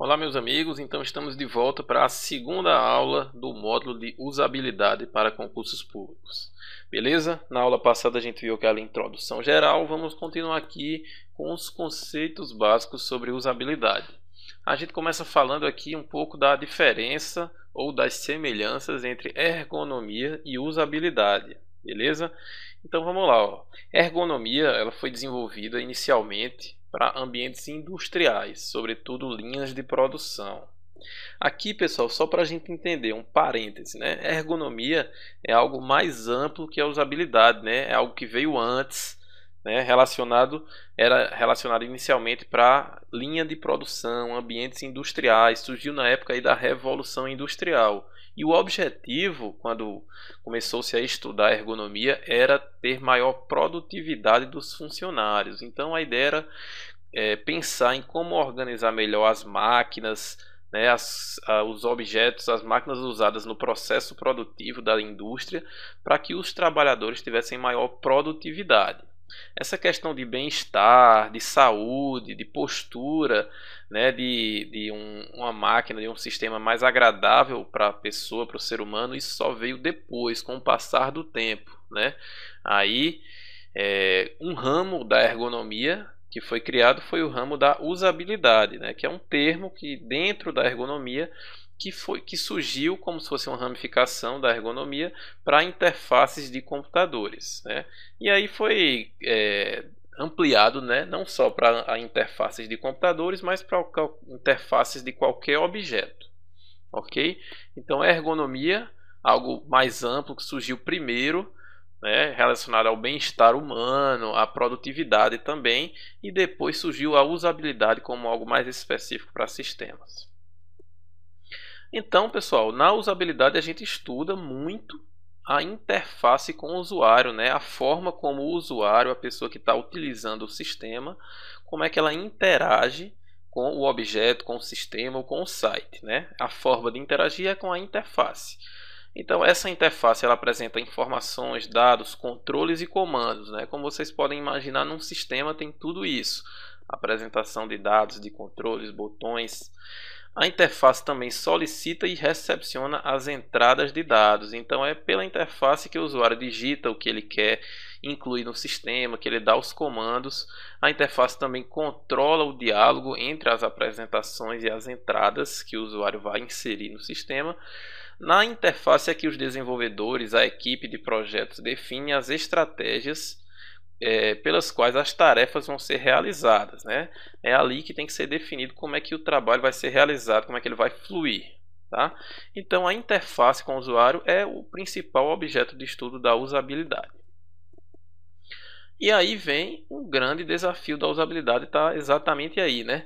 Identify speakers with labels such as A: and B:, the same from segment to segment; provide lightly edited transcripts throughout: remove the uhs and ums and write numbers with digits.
A: Olá, meus amigos. Então estamos de volta para a segunda aula do módulo de usabilidade para concursos públicos. Beleza? Na aula passada a gente viu aquela introdução geral. Vamos continuar aqui com os conceitos básicos sobre usabilidade. A gente começa falando aqui um pouco da diferença ou das semelhanças entre ergonomia e usabilidade. Beleza? Então vamos lá, ó. Ergonomia, ela foi desenvolvida inicialmente para ambientes industriais, sobretudo linhas de produção. Aqui, pessoal, só para a gente entender, um parêntese, né? Ergonomia é algo mais amplo que a usabilidade, né? É algo que veio antes, né? Era relacionado inicialmente para linha de produção, ambientes industriais, surgiu na época aí da Revolução Industrial. E o objetivo, quando começou-se a estudar ergonomia, era ter maior produtividade dos funcionários. Então a ideia era pensar em como organizar melhor as máquinas, né, os objetos, as máquinas usadas no processo produtivo da indústria, para que os trabalhadores tivessem maior produtividade. Essa questão de bem-estar, de saúde, de postura, né, uma máquina, de um sistema mais agradável para a pessoa, para o ser humano, isso só veio depois, com o passar do tempo, né? Aí, um ramo da ergonomia que foi criado foi o ramo da usabilidade, né, que é um termo que dentro da ergonomia que surgiu como se fosse uma ramificação da ergonomia para interfaces de computadores, né? E aí foi ampliado, né, não só para interfaces de computadores, mas para interfaces de qualquer objeto, ok? Então a ergonomia, algo mais amplo que surgiu primeiro, né, relacionado ao bem-estar humano, à produtividade também, e depois surgiu a usabilidade como algo mais específico para sistemas. Então, pessoal, na usabilidade a gente estuda muito a interface com o usuário, né? A forma como o usuário, a pessoa que está utilizando o sistema, como é que ela interage com o objeto, com o sistema ou com o site, né? A forma de interagir é com a interface. Então essa interface ela apresenta informações, dados, controles e comandos, né? Como vocês podem imaginar, num sistema tem tudo isso: apresentação de dados, de controles, botões. A interface também solicita e recepciona as entradas de dados. Então é pela interface que o usuário digita o que ele quer incluir no sistema, que ele dá os comandos. A interface também controla o diálogo entre as apresentações e as entradas que o usuário vai inserir no sistema. Na interface é que os desenvolvedores, a equipe de projetos, definem as estratégias pelas quais as tarefas vão ser realizadas, né? É ali que tem que ser definido como é que o trabalho vai ser realizado, como é que ele vai fluir, tá? Então a interface com o usuário é o principal objeto de estudo da usabilidade. E aí vem um grande desafio da usabilidade, está exatamente aí, né?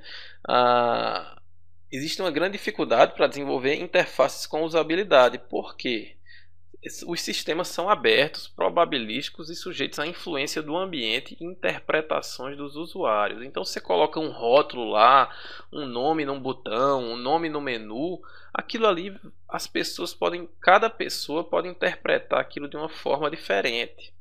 A: Existe uma grande dificuldade para desenvolver interfaces com usabilidade. Por quê? Os sistemas são abertos, probabilísticos e sujeitos à influência do ambiente e interpretações dos usuários. Então você coloca um rótulo lá, um nome num botão, um nome no menu, aquilo ali cada pessoa pode interpretar aquilo de uma forma diferente.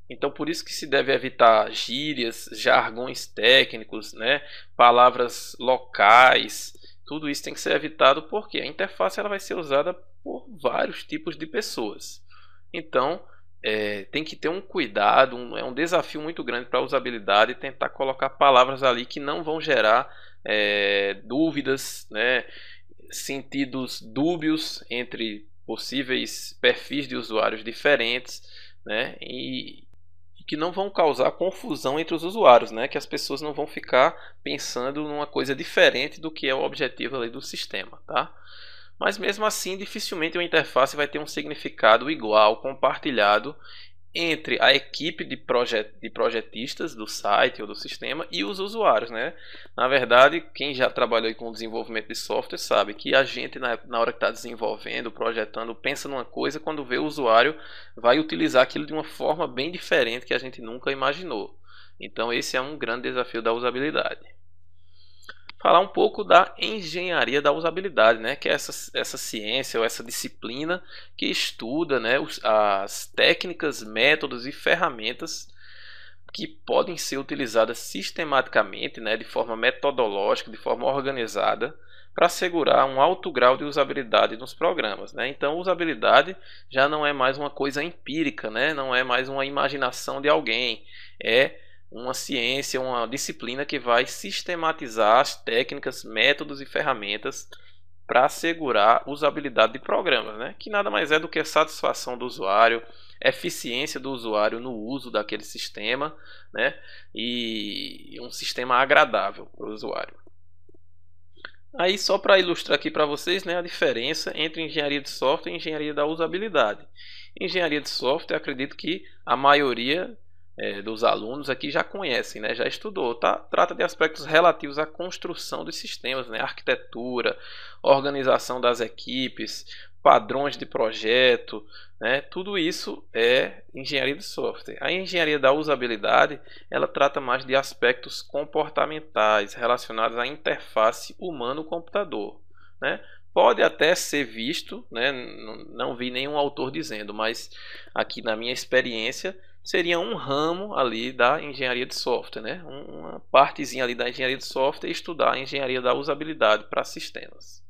A: Então por isso que se deve evitar gírias, jargões técnicos, né, palavras locais. Tudo isso tem que ser evitado porque a interface ela vai ser usada por vários tipos de pessoas. Então, tem que ter um cuidado, é um desafio muito grande para a usabilidade tentar colocar palavras ali que não vão gerar dúvidas, né, sentidos dúbios entre possíveis perfis de usuários diferentes, né, e que não vão causar confusão entre os usuários, né? Que as pessoas não vão ficar pensando numa coisa diferente do que é o objetivo ali do sistema, tá? Mas mesmo assim, dificilmente uma interface vai ter um significado igual, compartilhado entre a equipe de projetistas do site ou do sistema e os usuários, né? Na verdade, quem já trabalhou com o desenvolvimento de software sabe que a gente, na hora que está desenvolvendo, projetando, pensa numa coisa, quando vê o usuário, vai utilizar aquilo de uma forma bem diferente que a gente nunca imaginou. Então esse é um grande desafio da usabilidade. Falar um pouco da engenharia da usabilidade, né? Que é essa ciência ou essa disciplina que estuda, né, as técnicas, métodos e ferramentas que podem ser utilizadas sistematicamente, né, de forma metodológica, de forma organizada, para assegurar um alto grau de usabilidade nos programas, né? Então, usabilidade já não é mais uma coisa empírica, né? Não é mais uma imaginação de alguém, é uma ciência, uma disciplina que vai sistematizar as técnicas, métodos e ferramentas para assegurar usabilidade de programas, né? Que nada mais é do que a satisfação do usuário, eficiência do usuário no uso daquele sistema, né? E um sistema agradável para o usuário. Aí só para ilustrar aqui para vocês, né, a diferença entre engenharia de software e engenharia da usabilidade. Engenharia de software, acredito que a maioria dos alunos aqui já conhecem, né, já estudou, tá? Trata de aspectos relativos à construção dos sistemas, né, arquitetura, organização das equipes, padrões de projeto, né, tudo isso é engenharia de software. A engenharia da usabilidade, ela trata mais de aspectos comportamentais relacionados à interface humano-computador, né? Pode até ser visto, né? Não vi nenhum autor dizendo, mas aqui na minha experiência seria um ramo ali da engenharia de software, né? Uma partezinha ali da engenharia de software, estudar a engenharia da usabilidade para sistemas.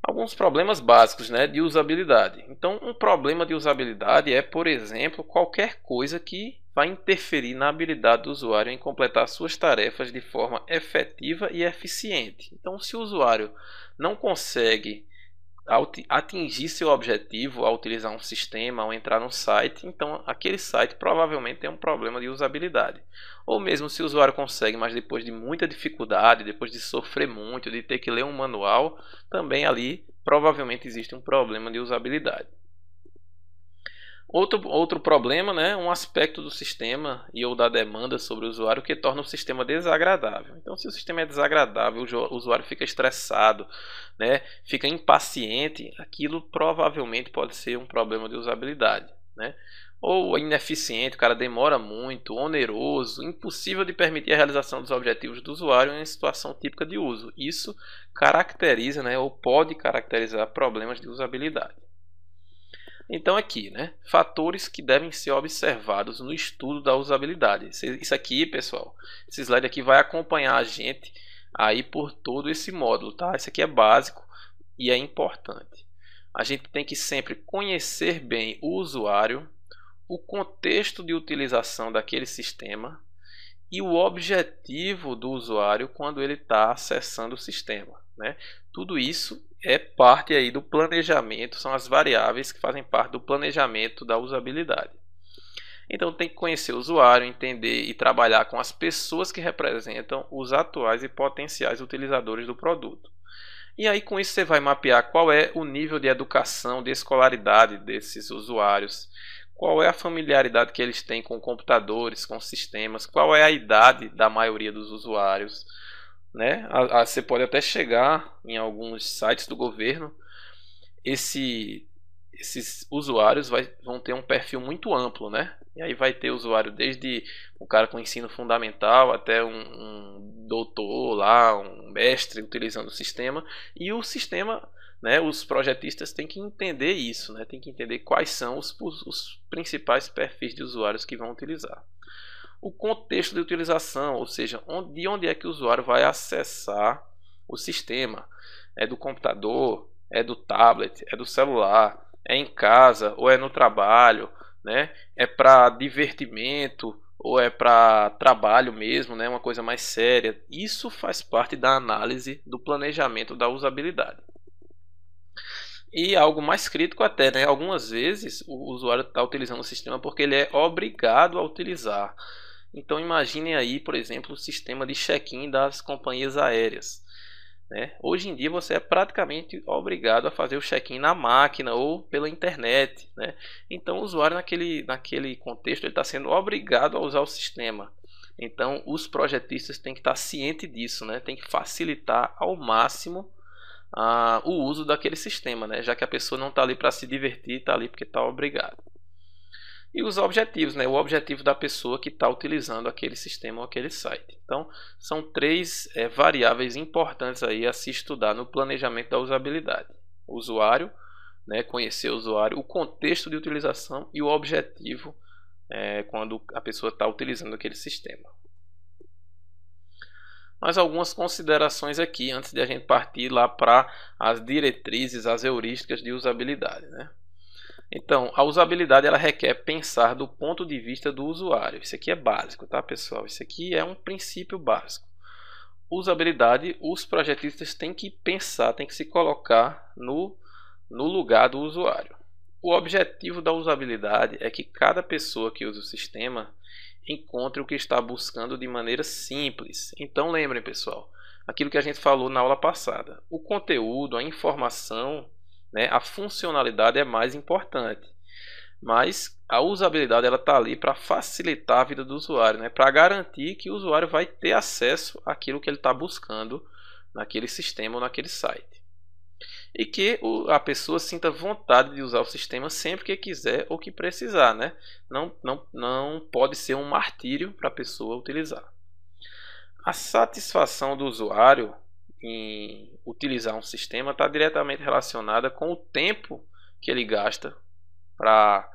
A: Alguns problemas básicos, né, de usabilidade. Então, um problema de usabilidade é, por exemplo, qualquer coisa que vai interferir na habilidade do usuário em completar suas tarefas de forma efetiva e eficiente. Então, se o usuário não consegue atingir seu objetivo ao utilizar um sistema, ao entrar no site, então aquele site provavelmente tem um problema de usabilidade. Ou mesmo se o usuário consegue, mas depois de muita dificuldade, depois de sofrer muito, de ter que ler um manual, também ali provavelmente existe um problema de usabilidade. Outro problema, né, um aspecto do sistema e ou da demanda sobre o usuário que torna o sistema desagradável. Então, se o sistema é desagradável, o usuário fica estressado, né, fica impaciente, aquilo provavelmente pode ser um problema de usabilidade, né? Ou ineficiente, o cara demora muito, oneroso, impossível de permitir a realização dos objetivos do usuário em situação típica de uso. Isso caracteriza, né, ou pode caracterizar problemas de usabilidade. Então aqui, né, fatores que devem ser observados no estudo da usabilidade. Isso aqui, pessoal, esse slide aqui vai acompanhar a gente aí por todo esse módulo, tá? Isso aqui é básico e é importante. A gente tem que sempre conhecer bem o usuário, o contexto de utilização daquele sistema e o objetivo do usuário quando ele está acessando o sistema, né? Tudo isso é parte aí do planejamento, são as variáveis que fazem parte do planejamento da usabilidade. Então tem que conhecer o usuário, entender e trabalhar com as pessoas que representam os atuais e potenciais utilizadores do produto. E aí com isso você vai mapear qual é o nível de educação, de escolaridade desses usuários, qual é a familiaridade que eles têm com computadores, com sistemas, qual é a idade da maioria dos usuários, né? Você pode até chegar em alguns sites do governo, esses usuários vão ter um perfil muito amplo, né? E aí vai ter usuário desde o cara com ensino fundamental até um doutor lá, um mestre utilizando o sistema. E o sistema, né, os projetistas têm que entender isso, né? Tem que entender quais são os principais perfis de usuários que vão utilizar. O contexto de utilização, ou seja, de onde é que o usuário vai acessar o sistema. É do computador, é do tablet, é do celular, é em casa ou é no trabalho, né? É para divertimento ou é para trabalho mesmo, né? Uma coisa mais séria. Isso faz parte da análise do planejamento da usabilidade. E algo mais crítico até, né? Algumas vezes o usuário está utilizando o sistema porque ele é obrigado a utilizar. Então imaginem aí, por exemplo, o sistema de check-in das companhias aéreas, né? Hoje em dia você é praticamente obrigado a fazer o check-in na máquina ou pela internet, né? Então o usuário naquele contexto ele está sendo obrigado a usar o sistema. Então os projetistas têm que estar cientes disso, né? Tem que facilitar ao máximo o uso daquele sistema, né? Já que a pessoa não está ali para se divertir, está ali porque está obrigado. E os objetivos, né? O objetivo da pessoa que está utilizando aquele sistema ou aquele site. Então, são três variáveis importantes aí a se estudar no planejamento da usabilidade. O usuário, né? Conhecer o usuário, o contexto de utilização e o objetivo quando a pessoa está utilizando aquele sistema. Mas algumas considerações aqui antes de a gente partir lá para as diretrizes, as heurísticas de usabilidade, né? Então, a usabilidade ela requer pensar do ponto de vista do usuário. Isso aqui é básico, tá, pessoal? Isso aqui é um princípio básico. Usabilidade, os projetistas têm que pensar, têm que se colocar no lugar do usuário. O objetivo da usabilidade é que cada pessoa que usa o sistema encontre o que está buscando de maneira simples. Então lembrem, pessoal, aquilo que a gente falou na aula passada. O conteúdo, a informação, né, a funcionalidade é mais importante. Mas a usabilidade ela está ali para facilitar a vida do usuário, né, para garantir que o usuário vai ter acesso àquilo que ele está buscando naquele sistema ou naquele site. E que a pessoa sinta vontade de usar o sistema sempre que quiser ou que precisar, né? Não pode ser um martírio para a pessoa utilizar. A satisfação do usuário em utilizar um sistema está diretamente relacionada com o tempo que ele gasta para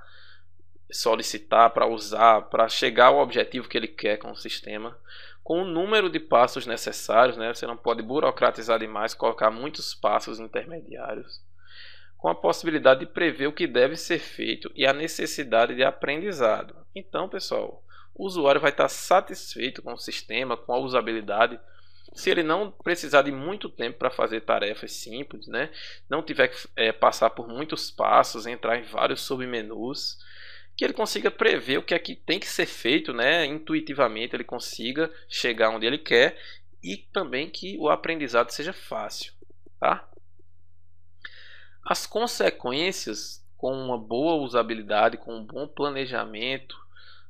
A: solicitar, para usar, para chegar ao objetivo que ele quer com o sistema, com o número de passos necessários, né? Você não pode burocratizar demais, colocar muitos passos intermediários, com a possibilidade de prever o que deve ser feito e a necessidade de aprendizado. Então, pessoal, o usuário vai estar satisfeito com o sistema, com a usabilidade, se ele não precisar de muito tempo para fazer tarefas simples, né? Não tiver que passar por muitos passos, entrar em vários submenus, que ele consiga prever o que é que tem que ser feito, né? Intuitivamente ele consiga chegar onde ele quer e também que o aprendizado seja fácil, tá? As consequências com uma boa usabilidade, com um bom planejamento,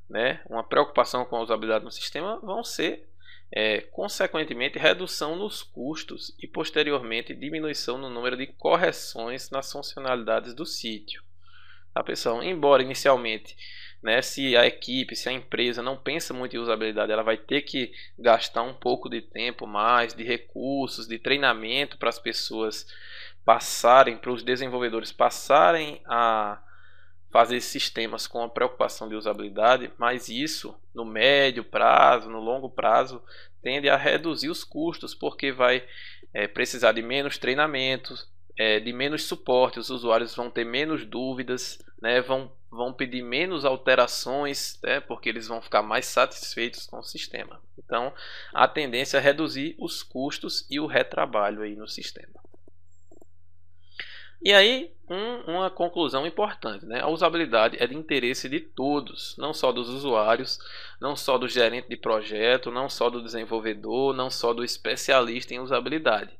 A: né? Uma preocupação com a usabilidade no sistema vão ser, consequentemente, redução nos custos e posteriormente diminuição no número de correções nas funcionalidades do sítio. Tá, pessoal? Embora inicialmente, né, se a equipe, se a empresa não pensa muito em usabilidade, ela vai ter que gastar um pouco de tempo mais, de recursos, de treinamento para as pessoas passarem, para os desenvolvedores passarem a fazer sistemas com a preocupação de usabilidade, mas isso no médio prazo, no longo prazo, tende a reduzir os custos, porque vai precisar de menos treinamentos, de menos suporte, os usuários vão ter menos dúvidas, né, vão pedir menos alterações, né, porque eles vão ficar mais satisfeitos com o sistema. Então, a tendência é reduzir os custos e o retrabalho aí no sistema. E aí, uma conclusão importante, né? A usabilidade é de interesse de todos, não só dos usuários, não só do gerente de projeto, não só do desenvolvedor, não só do especialista em usabilidade.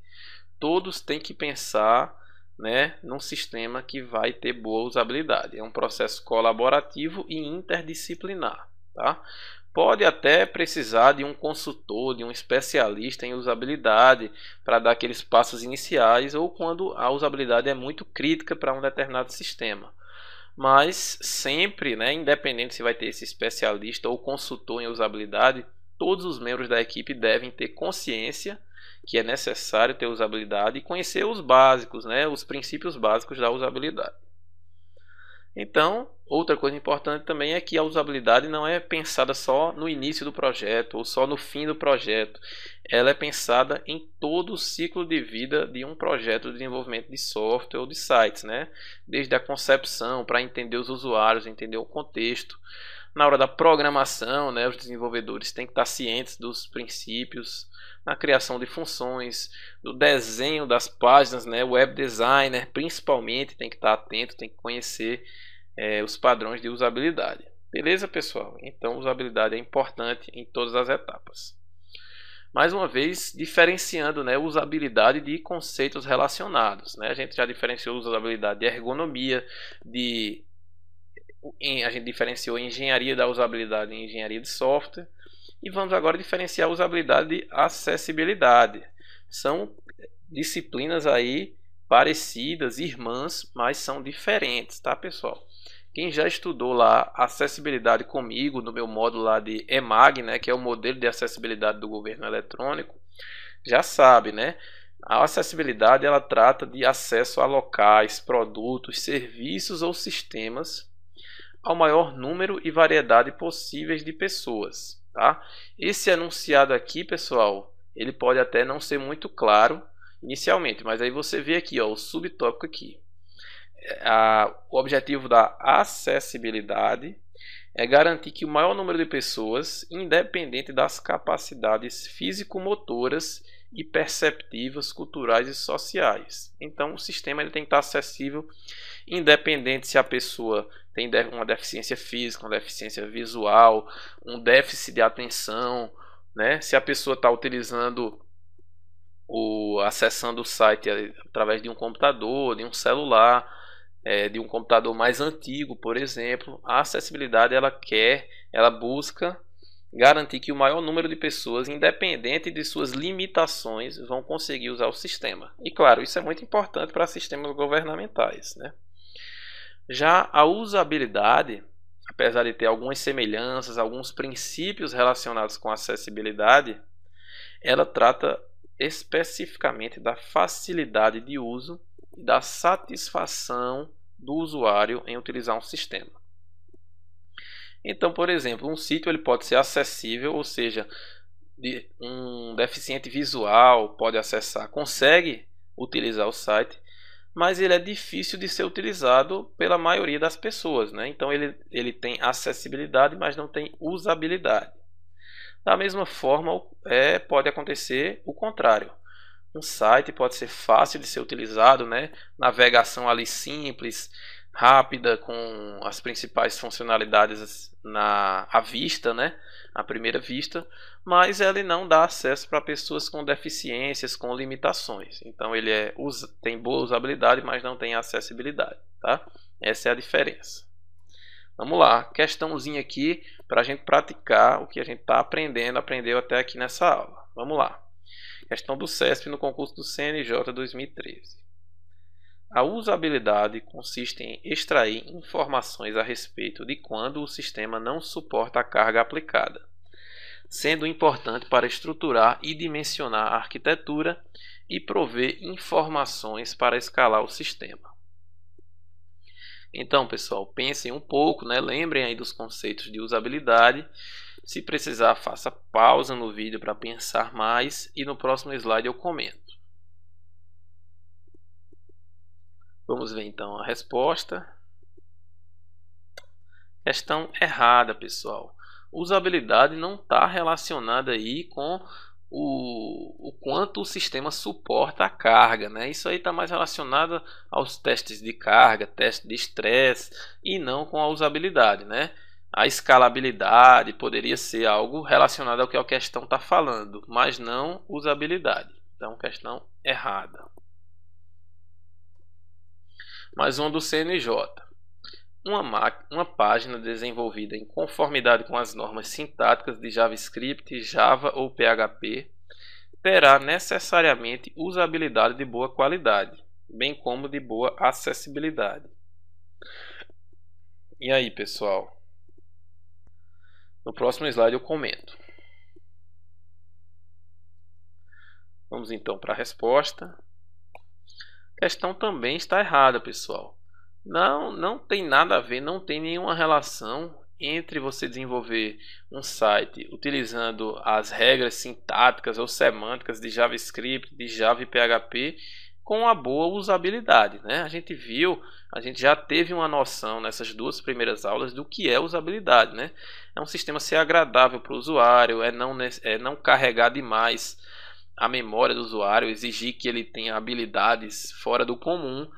A: Todos têm que pensar, né, num sistema que vai ter boa usabilidade. É um processo colaborativo e interdisciplinar, tá? Pode até precisar de um consultor, de um especialista em usabilidade para dar aqueles passos iniciais ou quando a usabilidade é muito crítica para um determinado sistema. Mas sempre, né, independente se vai ter esse especialista ou consultor em usabilidade, todos os membros da equipe devem ter consciência que é necessário ter usabilidade e conhecer os básicos, né, os princípios básicos da usabilidade. Então, outra coisa importante também é que a usabilidade não é pensada só no início do projeto ou só no fim do projeto. Ela é pensada em todo o ciclo de vida de um projeto de desenvolvimento de software ou de sites, né? Desde a concepção, para entender os usuários, entender o contexto. Na hora da programação, né, os desenvolvedores têm que estar cientes dos princípios, na criação de funções, do desenho das páginas, né, o web designer principalmente tem que estar atento, tem que conhecer os padrões de usabilidade. Beleza, pessoal? Então, usabilidade é importante em todas as etapas. Mais uma vez, diferenciando, né, usabilidade de conceitos relacionados, né? A gente já diferenciou usabilidade de ergonomia, a gente diferenciou engenharia da usabilidade e engenharia de software. E vamos agora diferenciar a usabilidade de acessibilidade. São disciplinas aí parecidas, irmãs, mas são diferentes, tá, pessoal? Quem já estudou lá acessibilidade comigo no meu módulo lá de EMAG, né, que é o modelo de acessibilidade do governo eletrônico, já sabe, né? A acessibilidade ela trata de acesso a locais, produtos, serviços ou sistemas ao maior número e variedade possíveis de pessoas, tá? Esse enunciado aqui, pessoal, ele pode até não ser muito claro inicialmente, mas aí você vê aqui, ó, o subtópico aqui. O objetivo da acessibilidade é garantir que o maior número de pessoas, independente das capacidades físico-motoras e perceptivas, culturais e sociais. Então, o sistema ele tem que estar acessível, independente se a pessoa tem uma deficiência física, uma deficiência visual, um déficit de atenção, né? Se a pessoa está utilizando acessando o site através de um computador, de um celular, de um computador mais antigo, por exemplo, a acessibilidade ela busca garantir que o maior número de pessoas, independente de suas limitações, vão conseguir usar o sistema. E claro, isso é muito importante para sistemas governamentais, né? Já a usabilidade, apesar de ter algumas semelhanças, alguns princípios relacionados com a acessibilidade, ela trata especificamente da facilidade de uso e da satisfação do usuário em utilizar um sistema. Então, por exemplo, um sítio ele pode ser acessível, ou seja, um deficiente visual pode acessar, consegue utilizar o site, mas ele é difícil de ser utilizado pela maioria das pessoas, né? Então ele tem acessibilidade, mas não tem usabilidade. Da mesma forma, pode acontecer o contrário. Um site pode ser fácil de ser utilizado, né? Navegação ali simples, rápida, com as principais funcionalidades à vista, né? À primeira vista, mas ele não dá acesso para pessoas com deficiências, com limitações. Então ele tem boa usabilidade, mas não tem acessibilidade, tá? Essa é a diferença. Vamos lá, questãozinha aqui para a gente praticar o que a gente está aprendeu até aqui nessa aula. Vamos lá. Questão do CESP no concurso do CNJ 2013. A usabilidade consiste em extrair informações a respeito de quando o sistema não suporta a carga aplicada, sendo importante para estruturar e dimensionar a arquitetura e prover informações para escalar o sistema. Então, pessoal, pensem um pouco, né? Lembrem aí dos conceitos de usabilidade. Se precisar, faça pausa no vídeo para pensar mais e no próximo slide eu comento. Vamos ver então a resposta. Questão errada, pessoal. Usabilidade não está relacionada aí com o quanto o sistema suporta a carga, né? Isso aí está mais relacionado aos testes de carga, teste de estresse e não com a usabilidade, né? A escalabilidade poderia ser algo relacionado ao que a questão está falando, mas não usabilidade. Então, questão errada. Mais uma do CNJ. Uma página desenvolvida em conformidade com as normas sintáticas de JavaScript, Java ou PHP terá necessariamente usabilidade de boa qualidade, bem como de boa acessibilidade. E aí, pessoal? No próximo slide eu comento. Vamos então para a resposta. A questão também está errada, pessoal. Não tem nada a ver, não tem nenhuma relação entre você desenvolver um site utilizando as regras sintáticas ou semânticas de JavaScript, de Java e PHP com a boa usabilidade, né? A gente já teve uma noção nessas duas primeiras aulas do que é usabilidade, né? É um sistema ser agradável para o usuário, é não carregar demais a memória do usuário, exigir que ele tenha habilidades fora do comum.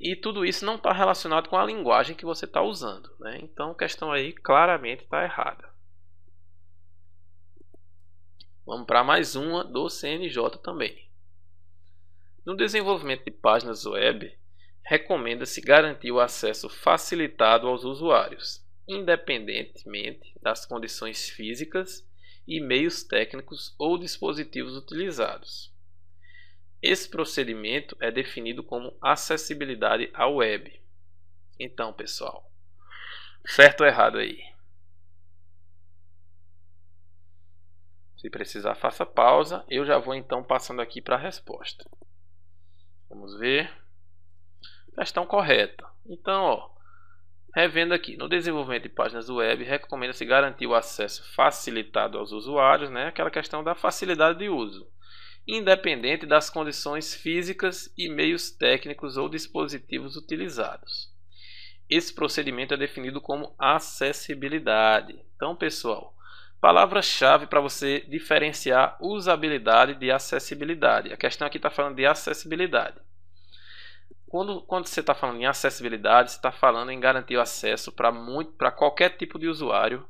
A: E tudo isso não está relacionado com a linguagem que você está usando, né? Então a questão aí claramente está errada. Vamos para mais uma do CNJ também. No desenvolvimento de páginas web, recomenda-se garantir o acesso facilitado aos usuários, independentemente das condições físicas e meios técnicos ou dispositivos utilizados. Esse procedimento é definido como acessibilidade à web. Então, pessoal, certo ou errado aí? Se precisar, faça pausa. Eu já vou então passando aqui para a resposta. Vamos ver. Questão correta. Então, ó, revendo aqui, no desenvolvimento de páginas web, recomenda-se garantir o acesso facilitado aos usuários, né? Aquela questão da facilidade de uso. independente das condições físicas e meios técnicos ou dispositivos utilizados. Esse procedimento é definido como acessibilidade. Então, pessoal, palavra-chave para você diferenciar usabilidade de acessibilidade. A questão aqui está falando de acessibilidade. Quando você está falando em acessibilidade, você está falando em garantir o acesso para qualquer tipo de usuário.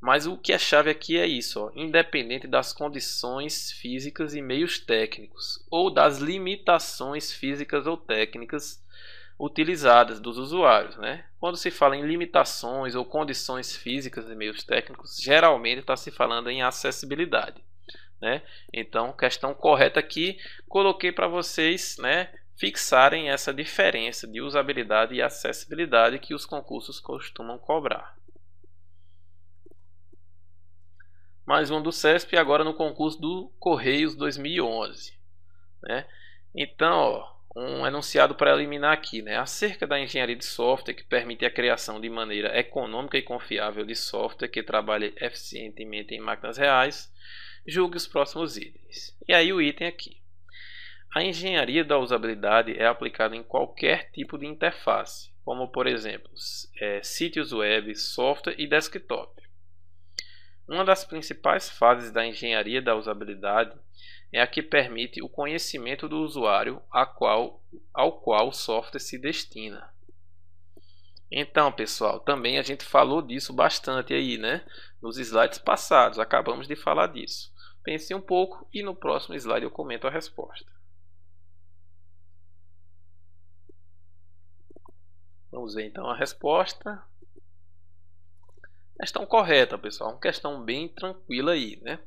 A: Mas o que é chave aqui é isso, ó, independente das condições físicas e meios técnicos, ou das limitações físicas ou técnicas utilizadas dos usuários, né? Quando se fala em limitações ou condições físicas e meios técnicos, geralmente está se falando em acessibilidade, né? Então, questão correta aqui, coloquei para vocês, né, fixarem essa diferença de usabilidade e acessibilidade que os concursos costumam cobrar. Mais um do CESP, agora no concurso do Correios 2011, né? Então, ó, um enunciado preliminar aqui, né? Acerca da engenharia de software que permite a criação de maneira econômica e confiável de software que trabalhe eficientemente em máquinas reais, julgue os próximos itens. E aí o item aqui. A engenharia da usabilidade é aplicada em qualquer tipo de interface, como por exemplo, sítios web, software e desktop. Uma das principais fases da engenharia da usabilidade é a que permite o conhecimento do usuário ao qual o software se destina. Então, pessoal, também a gente falou disso bastante aí, né? Nos slides passados, acabamos de falar disso. Pense um pouco e no próximo slide eu comento a resposta. Vamos ver então a resposta. Questão correta, pessoal, uma questão bem tranquila aí, né?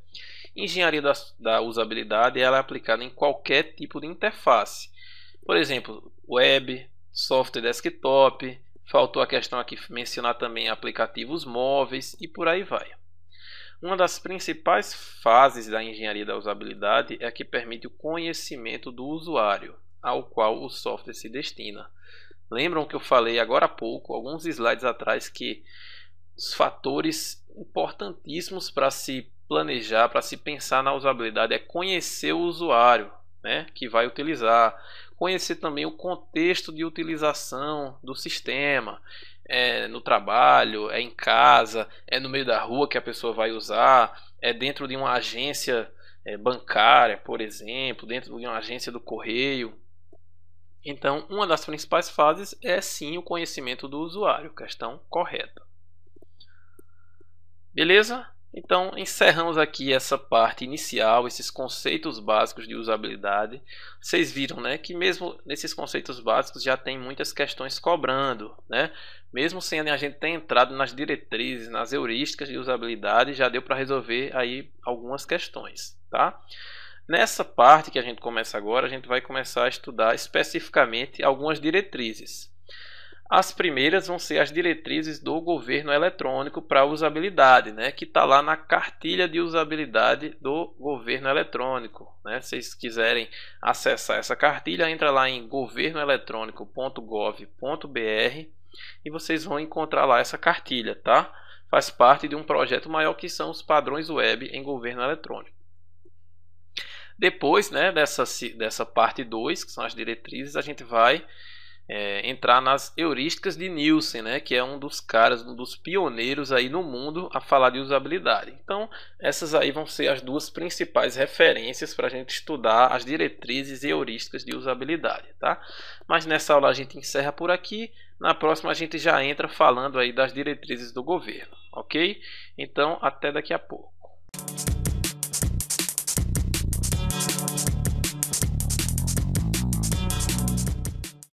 A: Engenharia da usabilidade ela é aplicada em qualquer tipo de interface. Por exemplo, web, software desktop, faltou a questão aqui mencionar também aplicativos móveis e por aí vai. Uma das principais fases da engenharia da usabilidade é a que permite o conhecimento do usuário ao qual o software se destina. Lembram que eu falei agora há pouco, alguns slides atrás, que os fatores importantíssimos para se planejar, para se pensar na usabilidade é conhecer o usuário, né, que vai utilizar, conhecer também o contexto de utilização do sistema, no trabalho, em casa, no meio da rua que a pessoa vai usar, dentro de uma agência bancária, por exemplo, dentro de uma agência do correio. Então, uma das principais fases é sim o conhecimento do usuário, questão correta. Beleza? Então encerramos aqui essa parte inicial, esses conceitos básicos de usabilidade. Vocês viram, né, que mesmo nesses conceitos básicos já tem muitas questões cobrando, né? Mesmo sem a gente ter entrado nas diretrizes, nas heurísticas de usabilidade, já deu para resolver aí algumas questões, tá? Nessa parte que a gente começa agora, a gente vai começar a estudar especificamente algumas diretrizes. As primeiras vão ser as diretrizes do governo eletrônico para usabilidade, né, que está lá na cartilha de usabilidade do governo eletrônico, né? Se vocês quiserem acessar essa cartilha, entra lá em governoeletrônico.gov.br e vocês vão encontrar lá essa cartilha, tá? Faz parte de um projeto maior que são os padrões web em governo eletrônico. Depois, né, dessa parte 2, que são as diretrizes, a gente vai entrar nas heurísticas de Nielsen, né, que é um dos caras, um dos pioneiros aí no mundo a falar de usabilidade. Então, essas aí vão ser as duas principais referências para a gente estudar as diretrizes e heurísticas de usabilidade, tá? Mas nessa aula a gente encerra por aqui. Na próxima a gente já entra falando aí das diretrizes do governo, ok? Então, até daqui a pouco.